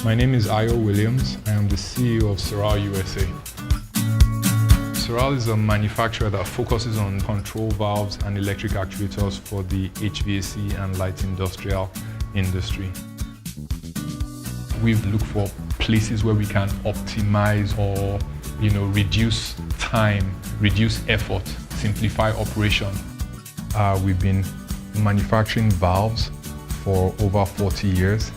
My name is Ayo Williams. I am the CEO of Siral USA. Siral is a manufacturer that focuses on control valves and electric actuators for the HVAC and light industrial industry. We've looked for places where we can optimize or reduce time, reduce effort, simplify operation. We've been manufacturing valves for over 40 years,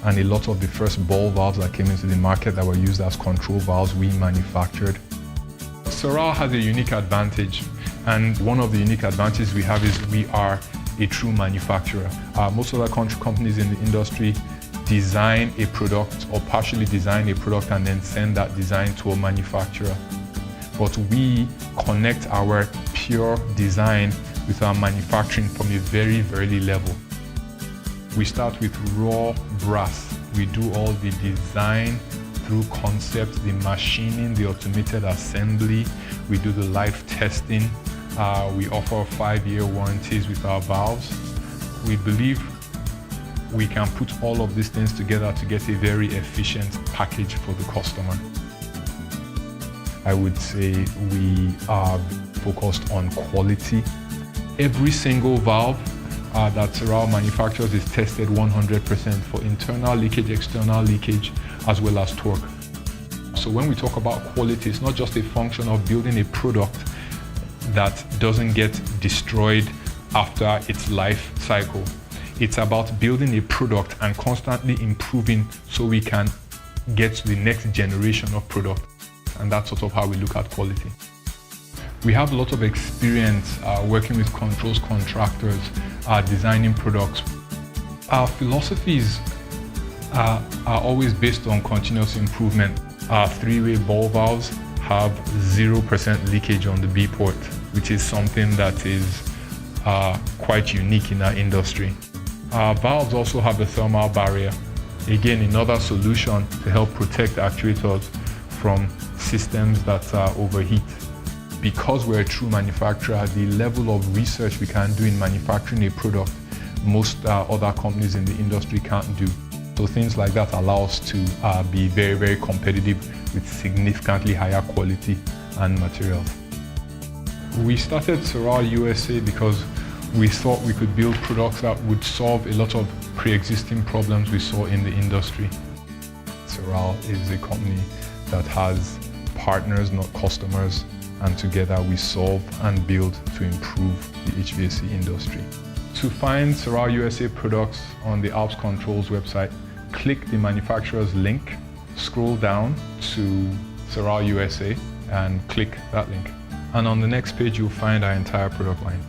and a lot of the first ball valves that came into the market that were used as control valves we manufactured. Siral has a unique advantage, and one of the unique advantages we have is we are a true manufacturer. Most other companies in the industry design a product or partially design a product and then send that design to a manufacturer. But we connect our pure design with our manufacturing from a very early level. We start with raw brass. We do all the design through concept, the machining, the automated assembly. We do the live testing. We offer 5-year warranties with our valves. We believe we can put all of these things together to get a very efficient package for the customer. I would say we are focused on quality. Every single valve that Siral manufactures is tested 100% for internal leakage, external leakage, as well as torque. So when we talk about quality, it's not just a function of building a product that doesn't get destroyed after its life cycle. It's about building a product and constantly improving so we can get to the next generation of product. And that's sort of how we look at quality. We have a lot of experience working with controls contractors, designing products. Our philosophies are always based on continuous improvement. Our 3-way ball valves have 0% leakage on the B port, which is something that is quite unique in our industry. Our valves also have a thermal barrier. Again, another solution to help protect actuators from systems that overheat. Because we're a true manufacturer, the level of research we can do in manufacturing a product, most other companies in the industry can't do. So things like that allow us to be very competitive with significantly higher quality and materials. We started Siral USA because we thought we could build products that would solve a lot of pre-existing problems we saw in the industry. Siral is a company that has partners, not customers, and together we solve and build to improve the HVAC industry. To find Siral USA products on the Alps Controls website, click the manufacturer's link, scroll down to Siral USA and click that link. And on the next page you'll find our entire product line.